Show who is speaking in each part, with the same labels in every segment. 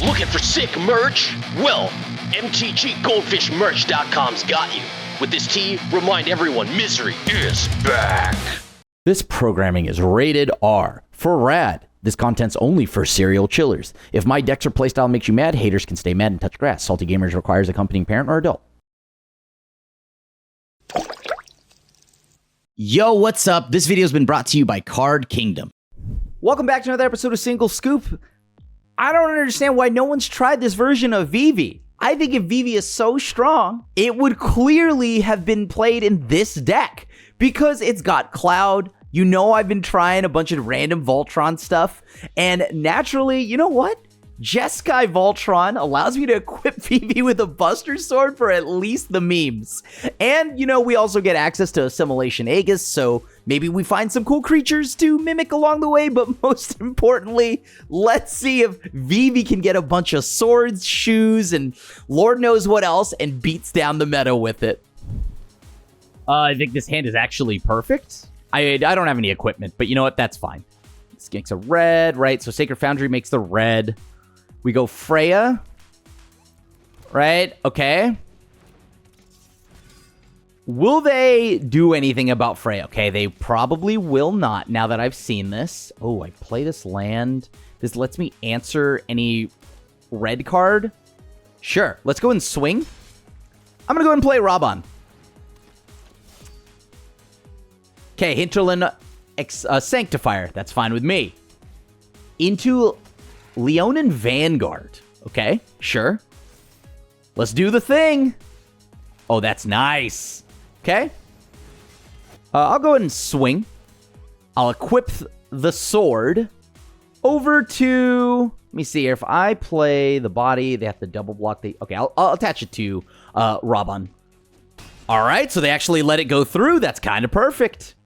Speaker 1: Looking for sick merch? Well, MTGGoldfishMerch.com's got you. With this tee, remind everyone misery is back.
Speaker 2: This programming is rated R for rad. This content's only for serial chillers. If my decks or playstyle makes you mad, haters can stay mad and touch grass. Salty Gamers requires accompanying parent or adult. Yo, what's up? This video's been brought to you by Card Kingdom. Welcome back to another episode of Single Scoop. I don't understand why no one's tried this version of Vivi. I think if Vivi is so strong, it would clearly have been played in this deck because it's got Cloud. You know, I've been trying a bunch of random Voltron stuff, and naturally, you know what? Jeskai Voltron allows me to equip Vivi with a Buster Sword for at least the memes. And, you know, we also get access to Assimilation Aegis, so maybe we find some cool creatures to mimic along the way, but most importantly, let's see if Vivi can get a bunch of swords, shoes, and Lord knows what else, and beats down the meta with it. I think this hand is actually perfect. I don't have any equipment, but you know what? That's fine. This makes a red, right? So Sacred Foundry makes the red. We go Freya. Right? Okay. Will they do anything about Freya? Okay, they probably will not now that I've seen this. Oh, I play this land. This lets me answer any red card. Sure. Let's go and swing. I'm going to go ahead and play Raban. Okay, Hinterland Sanctifier. That's fine with me. Into Leonin Vanguard. Okay, sure. Let's do the thing. Oh, that's nice. Okay. I'll go ahead and swing. I'll equip the sword over to... Let me see here. If I play the body, they have to double block the... Okay, I'll attach it to Raban. All right, so they actually let it go through. That's kind of perfect.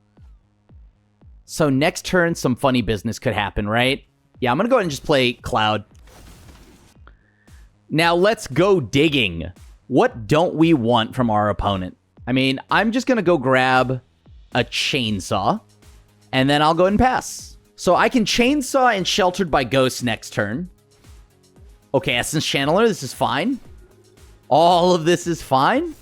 Speaker 2: So next turn, some funny business could happen, right? Yeah, I'm going to go ahead and just play Cloud. Now, let's go digging. What don't we want from our opponent? I mean, I'm just going to go grab a chainsaw, and then I'll go ahead and pass. So I can chainsaw and Sheltered by Ghosts next turn. Okay, Essence Channeler, this is fine. All of this is fine.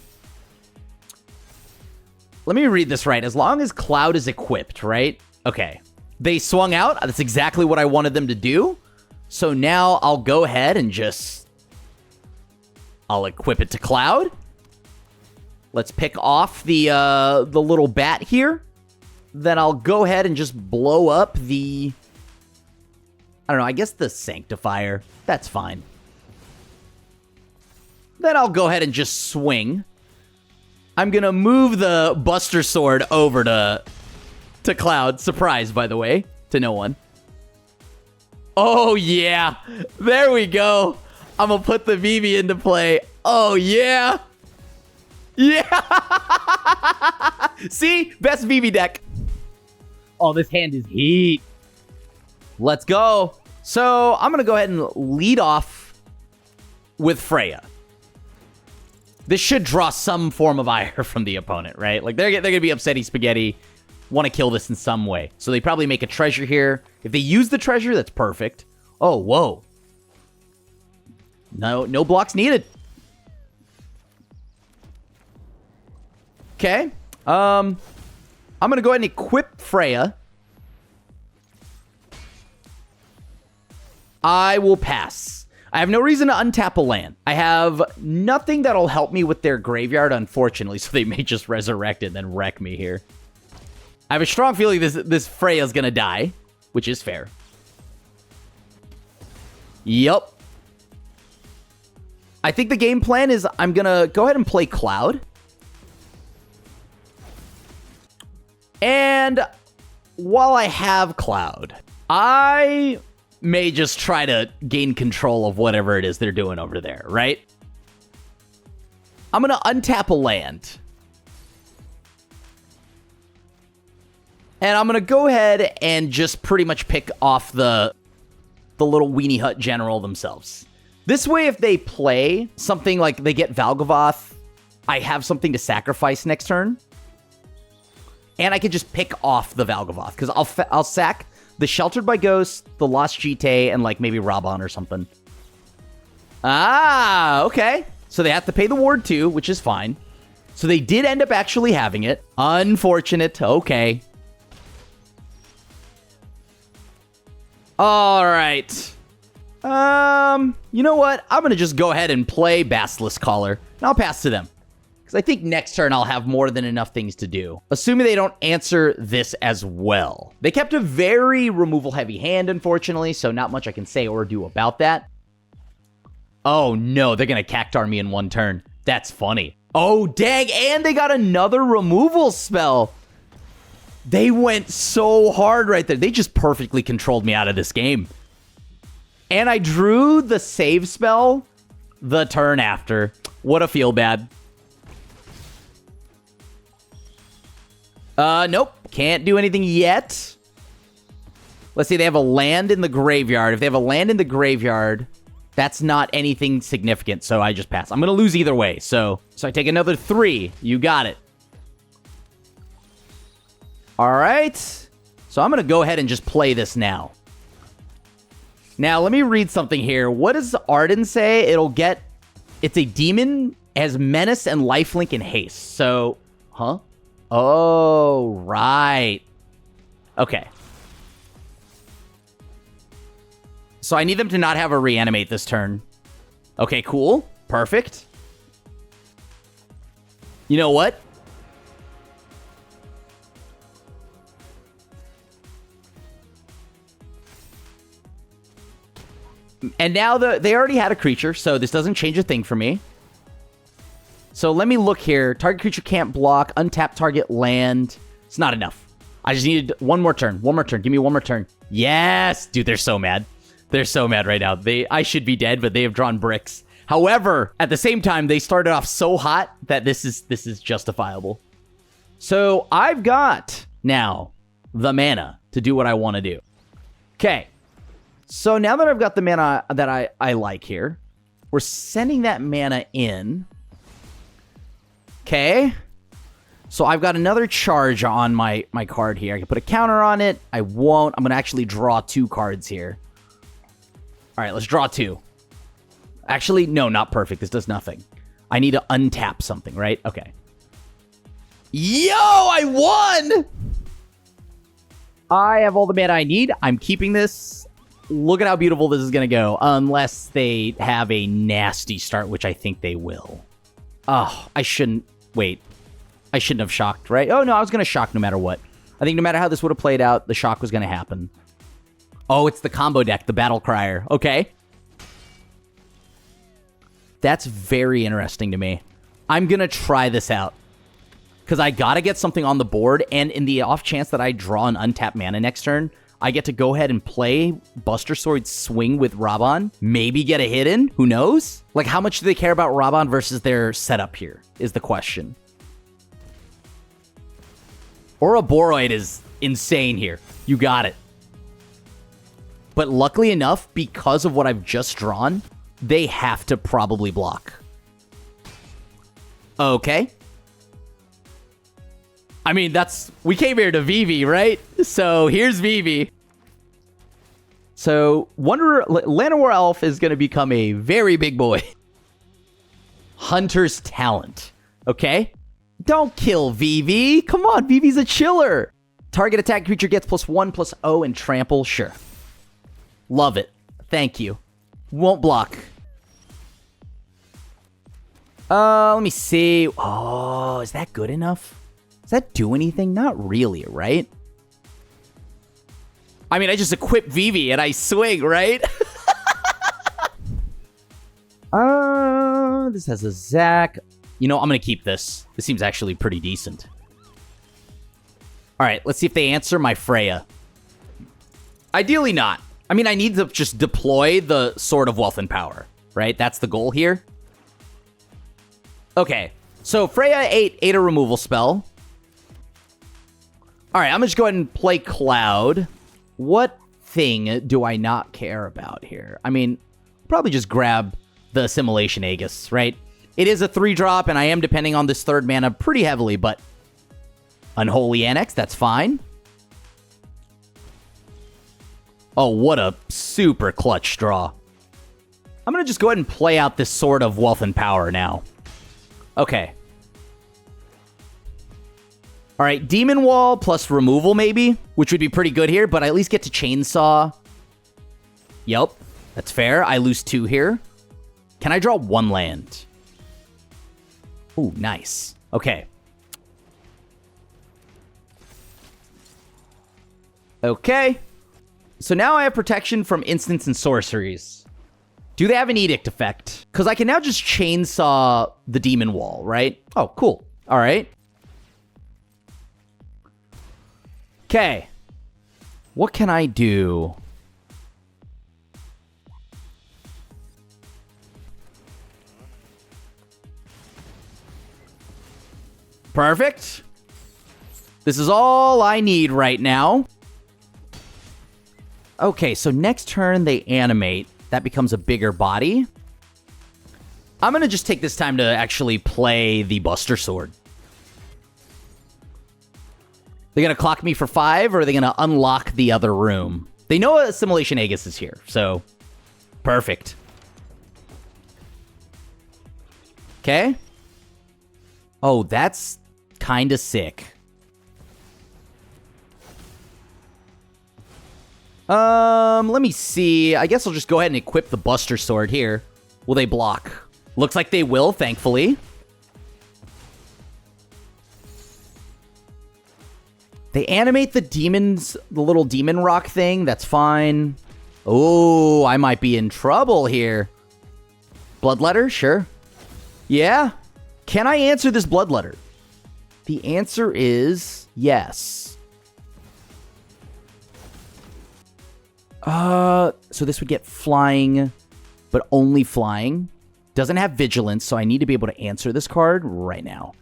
Speaker 2: Let me read this right. As long as Cloud is equipped, right? Okay. They swung out. That's exactly what I wanted them to do. So now I'll go ahead and just... I'll equip it to Cloud. Let's pick off the little bat here. Then I'll go ahead and just blow up the... I don't know, I guess the Sanctifier. That's fine. Then I'll go ahead and just swing. I'm going to move the Buster Sword over to Cloud. Surprise, by the way, to no one. Oh, yeah. There we go. I'm going to put the Vivi into play. Oh, yeah. Yeah. See? Best Vivi deck. Oh, this hand is heat. Let's go. So I'm going to go ahead and lead off with Freya. This should draw some form of ire from the opponent, right? Like, they're going to be upsetty spaghetti. Want to kill this in some way. So they probably make a treasure here. If they use the treasure, that's perfect. Oh, whoa. No blocks needed. Okay. I'm going to go ahead and equip Freya. I will pass. I have no reason to untap a land. I have nothing that'll help me with their graveyard, unfortunately, so they may just resurrect it and then wreck me here. I have a strong feeling this Freya's gonna die, which is fair. Yup. I think the game plan is I'm gonna go ahead and play Cloud. And while I have Cloud, I may just try to gain control of whatever it is they're doing over there, right? I'm gonna untap a land. And I'm going to go ahead and just pretty much pick off the little weenie hut general themselves. This way, if they play something like they get Valgavoth, I have something to sacrifice next turn. And I can just pick off the Valgavoth, because I'll sack the Sheltered by Ghosts, the Lost Jite, and like maybe Raban or something. Ah, okay. So they have to pay the ward too, which is fine. So they did end up actually having it. Unfortunate. Okay. All right. You know what? I'm going to just go ahead and play Basilisk Collar. And I'll pass to them. Because I think next turn I'll have more than enough things to do. Assuming they don't answer this as well. They kept a very removal-heavy hand, unfortunately, so not much I can say or do about that. Oh, no, they're going to Cactar me in one turn. That's funny. Oh, dang, and they got another removal spell. They went so hard right there. They just perfectly controlled me out of this game. And I drew the save spell the turn after. What a feel bad. Nope. Can't do anything yet. Let's see. They have a land in the graveyard. If they have a land in the graveyard, that's not anything significant, so I just pass. I'm going to lose either way, so I take another 3. You got it. All right. So I'm going to go ahead and just play this now. Now, let me read something here. What does Arden say? It's a demon, has menace and lifelink and haste. So, huh? Oh, right. Okay. So I need them to not have a reanimate this turn. Okay, cool. Perfect. You know what? And now they already had a creature, so this doesn't change a thing for me. So let me look here. Target creature can't block. Untap target land. It's not enough. I just needed one more turn. One more turn. Give me one more turn. Yes! Dude, they're so mad. They're so mad right now. I should be dead, but they have drawn bricks. However, at the same time, they started off so hot that this is justifiable. So I've got now the mana to do what I want to do. Okay. So now that I've got the mana that I like here, we're sending that mana in. Okay. So I've got another charge on my card here. I can put a counter on it. I won't. I'm going to actually draw 2 cards here. All right, let's draw 2. Actually, no, not perfect. This does nothing. I need to untap something, right? Okay. Yo, I won! I have all the mana I need. I'm keeping this. Look at how beautiful this is going to go. Unless they have a nasty start, which I think they will. Oh, I shouldn't. Wait. I shouldn't have shocked, right? Oh, no, I was going to shock no matter what. I think no matter how this would have played out, the shock was going to happen. Oh, it's the combo deck, the Battle Crier. Okay. That's very interesting to me. I'm going to try this out. Because I got to get something on the board, and in the off chance that I draw an untapped mana next turn, I get to go ahead and play Buster Sword Swing with Raban. Maybe get a hit in. Who knows? Like, how much do they care about Raban versus their setup here is the question. Ouroboros is insane here. You got it. But luckily enough, because of what I've just drawn, they have to probably block. Okay. I mean, we came here to Vivi, right? So here's Vivi. So Llanowar Elf is going to become a very big boy. Hunter's Talent. Okay? Don't kill Vivi. Come on, Vivi's a chiller. Target attack creature gets +1/+0 and trample. Sure. Love it. Thank you. Won't block. Let me see. Oh, is that good enough? Does that do anything? Not really, right? I mean, I just equip Vivi and I swing, right? This has a Zac. You know, I'm going to keep this. This seems actually pretty decent. All right, let's see if they answer my Freya. Ideally not. I mean, I need to just deploy the Sword of Wealth and Power, right? That's the goal here. Okay, so Freya ate a removal spell. All right, I'm going to just go ahead and play Cloud. What thing do I not care about here? I mean, probably just grab the Assimilation Aegis, right? It is a 3-drop, and I am depending on this third mana pretty heavily, but Unholy Annex, that's fine. Oh, what a super clutch draw. I'm going to just go ahead and play out this Sword of Wealth and Power now. Okay. All right, Demon Wall plus removal maybe, which would be pretty good here, but I at least get to Chainsaw. Yep, that's fair. I lose 2 here. Can I draw 1 land? Ooh, nice. Okay. Okay. So now I have protection from instants and sorceries. Do they have an edict effect? Because I can now just chainsaw the demon wall, right? Oh, cool. All right. Okay. What can I do? Perfect. This is all I need right now. Okay, so next turn they animate. That becomes a bigger body. I'm going to just take this time to actually play the Buster Sword. They're going to clock me for 5, or are they going to unlock the other room? They know Assimilation Aegis is here, so perfect. Okay. Oh, that's kind of sick. Let me see. I guess I'll just go ahead and equip the Buster Sword here. Will they block? Looks like they will, thankfully. They animate the demons, the little demon rock thing. That's fine. Oh, I might be in trouble here. Bloodletter? Sure. Yeah. Can I answer this Bloodletter? The answer is yes. So this would get flying, but only flying. Doesn't have vigilance, so I need to be able to answer this card right now.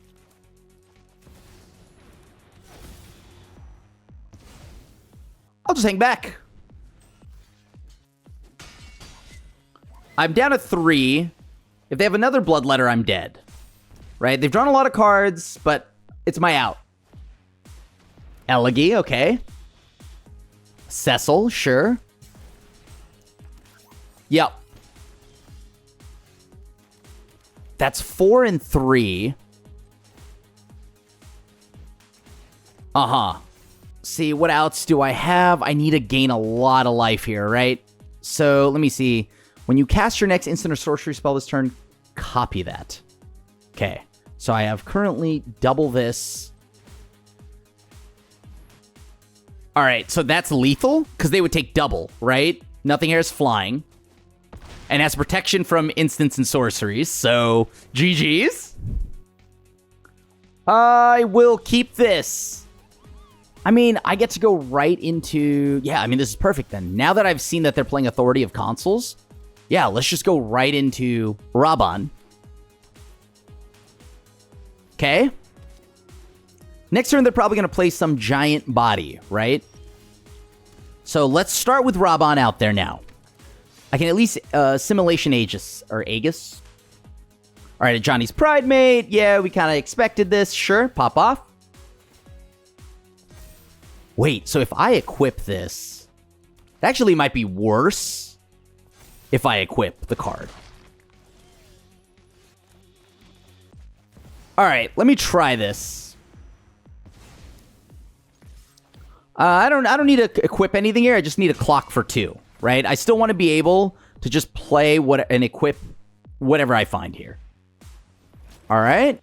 Speaker 2: I'll just hang back. I'm down to 3. If they have another Bloodletter, I'm dead. Right? They've drawn a lot of cards, but it's my out. Elegy, okay. Cecil, sure. Yep. That's 4 and 3. Uh-huh. See, what outs do I have? I need to gain a lot of life here, right? So, let me see. When you cast your next instant or sorcery spell this turn, copy that. Okay. So I have currently double this. All right, so that's lethal because they would take double, right? Nothing here is flying. And has protection from instants and sorceries, so GG's. I will keep this. I mean, I get to go right into... Yeah, I mean, this is perfect then. Now that I've seen that they're playing Authority of Consuls, yeah, let's just go right into Raban. Okay. Next turn, they're probably going to play some giant body, right? So let's start with Raban out there now. I can at least Assimilation Aegis, or Aegis. All right, a Johnny's Pride Mate. Yeah, we kind of expected this. Sure, pop off. Wait, so if I equip this, it actually might be worse if I equip the card. All right, let me try this. I don't need to equip anything here. I just need a clock for 2, right? I still want to be able to just play and equip whatever I find here. All right.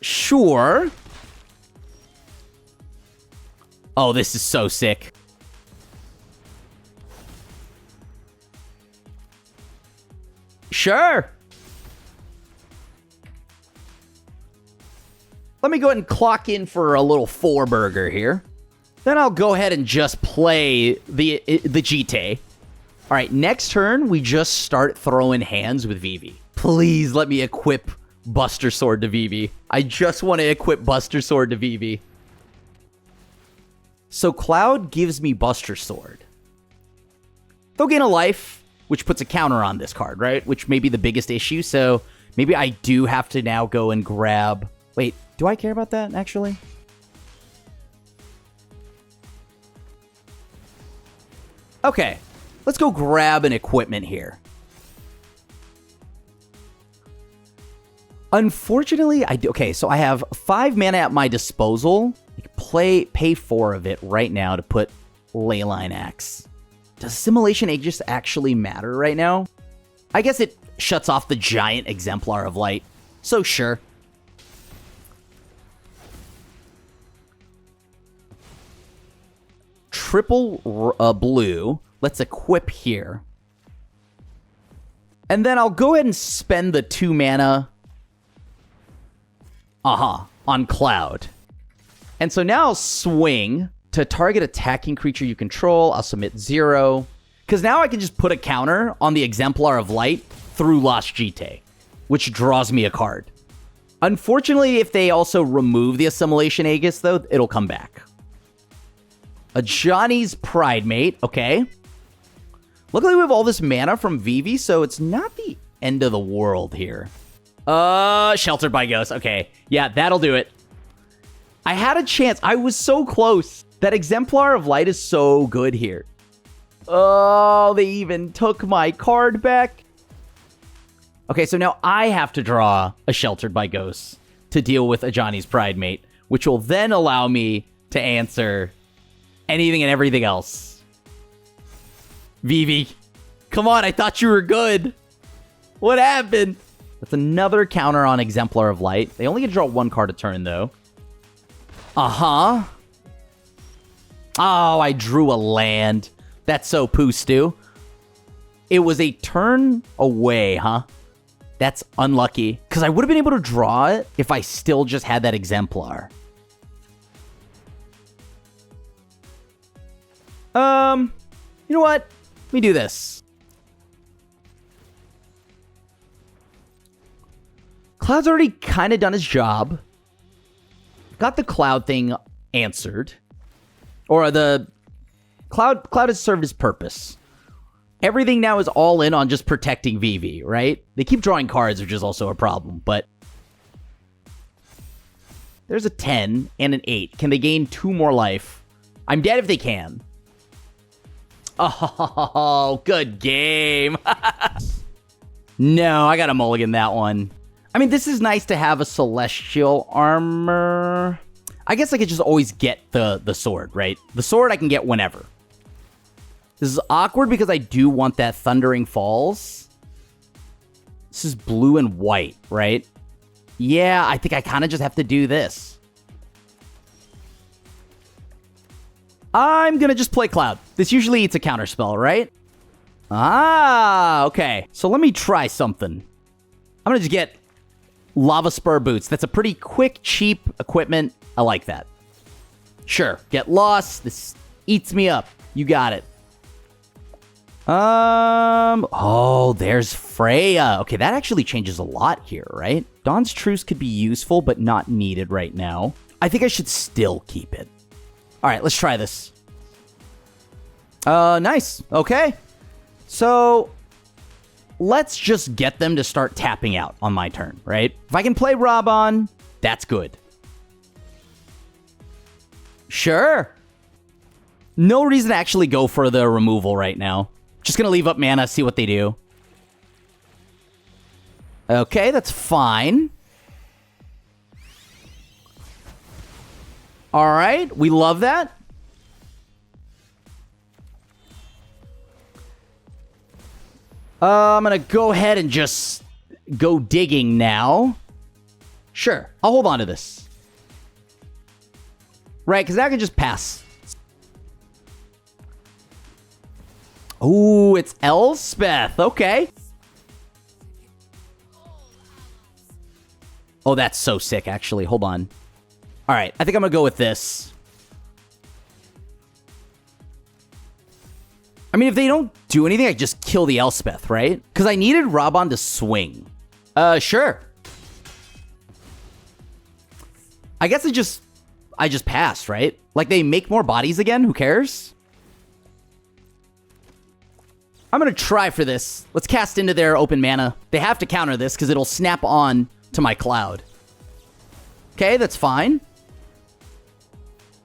Speaker 2: Sure. Oh, this is so sick. Sure. Let me go ahead and clock in for a little 4-burger here. Then I'll go ahead and just play the GT. All right, next turn, we just start throwing hands with Vivi. Please let me equip Buster Sword to Vivi. I just want to equip Buster Sword to Vivi. So Cloud gives me Buster Sword. They'll gain a life, which puts a counter on this card, right? Which may be the biggest issue. So maybe I do have to now go and grab... Wait, do I care about that, actually? Okay. Let's go grab an equipment here. Unfortunately, okay, so I have 5 mana at my disposal. I can pay 4 of it right now to put Leyline Axe. Does Assimilation Aegis actually matter right now? I guess it shuts off the giant Exemplar of Light, so sure. Triple blue. Let's equip here. And then I'll go ahead and spend the 2 mana on Cloud. And so now I'll swing to target attacking creature you control. I'll submit 0. Because now I can just put a counter on the Exemplar of Light through Lost Jite, which draws me a card. Unfortunately, if they also remove the Assimilation Aegis, though, it'll come back. A Johnny's Pride Mate, okay. Luckily, we have all this mana from Vivi, so it's not the end of the world here. Sheltered by Ghosts. Okay, yeah, that'll do it. I had a chance. I was so close. That Exemplar of Light is so good here. Oh, they even took my card back. Okay, so now I have to draw a Sheltered by Ghosts to deal with a Johnny's Pride Mate, which will then allow me to answer anything and everything else. Vivi, come on, I thought you were good. What happened? That's another counter on Exemplar of Light. They only get to draw 1 card a turn, though. Oh, I drew a land. That's so poo-stew. It was a turn away, huh? That's unlucky. Because I would have been able to draw it if I still just had that Exemplar. You know what? Let me do this. Cloud's already kind of done his job. Got the Cloud thing answered. Or the Cloud has served his purpose. Everything now is all in on just protecting Vivi, right? They keep drawing cards, which is also a problem, but there's a 10 and an 8. Can they gain 2 more life? I'm dead if they can. Oh, good game. No, I got to mulligan that one. I mean, this is nice to have a Celestial Armor. I guess I could just always get the sword, right? The sword I can get whenever. This is awkward because I do want that Thundering Falls. This is blue and white, right? Yeah, I think I kind of just have to do this. I'm going to just play Cloud. This usually eats a counterspell, right? Ah, okay. So let me try something. I'm going to just get Lava Spur Boots. That's a pretty quick, cheap equipment. I like that. Sure. Get lost. This eats me up. You got it. Oh, there's Freya. Okay, that actually changes a lot here, right? Dawn's Truce could be useful, but not needed right now. I think I should still keep it. All right, let's try this. Nice. Okay. So let's just get them to start tapping out on my turn, right? If I can play Raban, that's good. Sure. No reason to actually go for the removal right now. Just gonna leave up mana, see what they do. Okay, that's fine. All right, we love that. I'm gonna go ahead and just go digging now. Sure, I'll hold on to this. Right, because I can just pass. Ooh, it's Elspeth. Okay. Oh, that's so sick, actually. Hold on. All right, I think I'm going to go with this. I mean, if they don't do anything, I just kill the Elspeth, right? Because I needed Raban to swing. Sure. I guess I just passed, right? Like, they make more bodies again? Who cares? I'm going to try for this. Let's cast into their open mana. They have to counter this because it'll snap on to my Cloud. Okay, that's fine.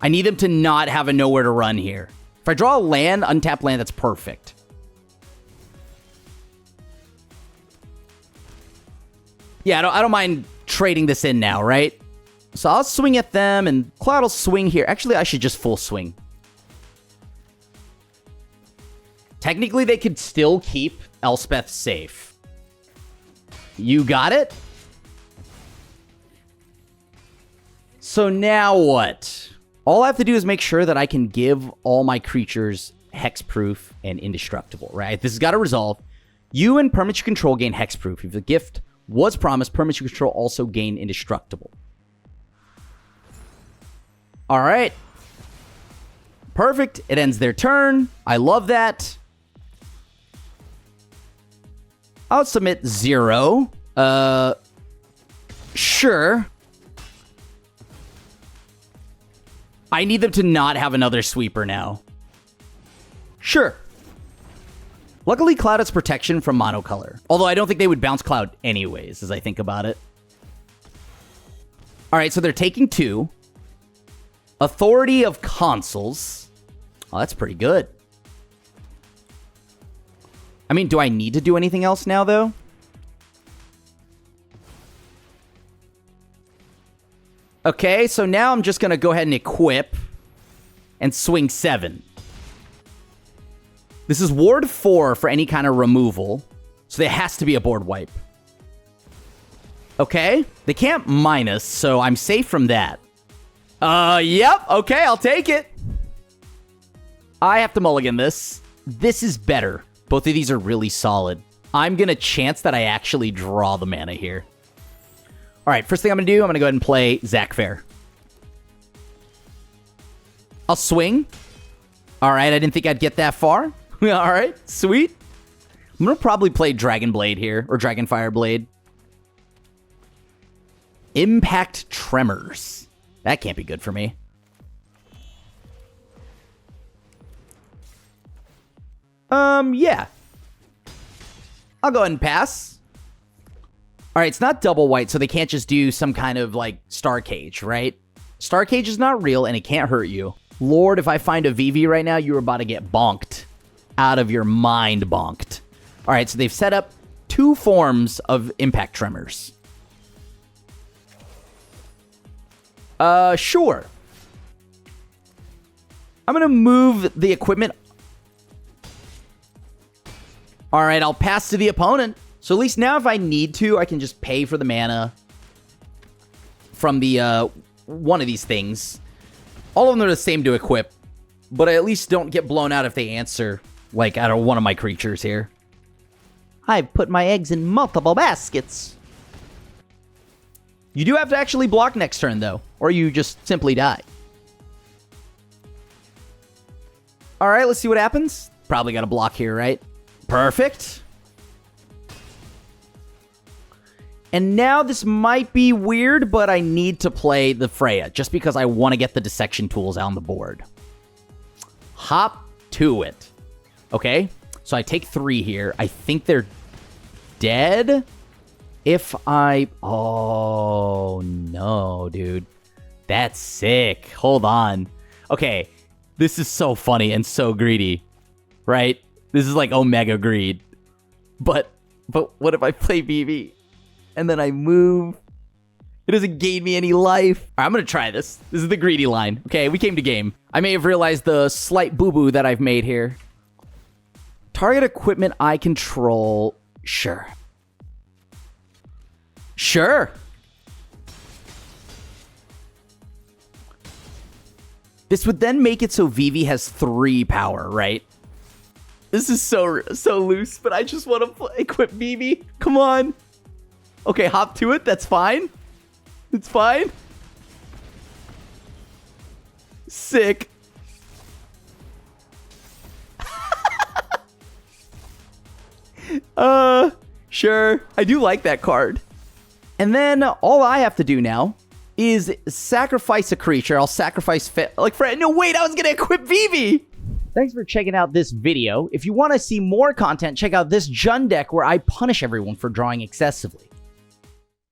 Speaker 2: I need them to not have a nowhere to run here. If I draw a land, untapped land, that's perfect. Yeah, I don't mind trading this in now, right? So I'll swing at them, and Cloud will swing here. Actually, I should just full swing. Technically, they could still keep Elspeth safe. You got it? So now what? All I have to do is make sure that I can give all my creatures hexproof and indestructible, right? This has got to resolve. You and permanents you control gain hexproof. If the gift was promised, permanents you control also gain indestructible. All right. Perfect. It ends their turn. I love that. I'll submit 0. Sure. I need them to not have another sweeper now. Sure. Luckily, Cloud has protection from monocolor. Although I don't think they would bounce Cloud anyways, as I think about it. All right, so they're taking 2. Authority of Consuls. Oh, that's pretty good. I mean, do I need to do anything else now, though? Okay, so now I'm just going to go ahead and equip and swing 7. This is Ward 4 for any kind of removal, so there has to be a board wipe. Okay, they can't minus, so I'm safe from that. Yep, okay, I'll take it. I have to mulligan this. This is better. Both of these are really solid. I'm going to chance that I actually draw the mana here. All right, first thing I'm going to do, I'm going to go ahead and play Zach Fair. I'll swing. All right, I didn't think I'd get that far. All right, sweet. I'm going to probably play Dragon Blade here, or Dragonfire Blade. Impact Tremors. That can't be good for me. Yeah. I'll go ahead and pass. All right, it's not double white, so they can't just do some kind of, like, Star Cage, right? Star Cage is not real, and it can't hurt you. Lord, if I find a Vivi right now, you're about to get bonked. Out of your mind bonked. All right, so they've set up 2 forms of Impact Tremors. Sure. I'm going to move the equipment. All right, I'll pass to the opponent. So at least now if I need to, I can just pay for the mana from the one of these things. All of them are the same to equip, but I at least don't get blown out if they answer, like, out of one of my creatures here. I've put my eggs in multiple baskets. You do have to actually block next turn, though, or you just simply die. All right, let's see what happens. Probably got to block here, right? Perfect. And now this might be weird, but I need to play the Freya, just because I want to get the dissection tools on the board. Hop to it. Okay, so I take 3 here. I think they're dead. If I... Oh, no, dude. That's sick. Hold on. Okay, this is so funny and so greedy, right? This is like Omega Greed. But what if I play Vivi? And then I move. It doesn't gain me any life. All right, I'm going to try this. This is the greedy line. Okay, we came to game. I may have realized the slight boo-boo that I've made here. Target equipment I control. Sure. Sure. This would then make it so Vivi has 3 power, right? This is so loose, but I just want to equip Vivi. Come on. Okay, hop to it. That's fine. It's fine. Sick. Sure. I do like that card. And then all I have to do now is sacrifice a creature. I'll sacrifice no, wait, I was going to equip Vivi. Thanks for checking out this video. If you want to see more content, check out this Jund deck where I punish everyone for drawing excessively.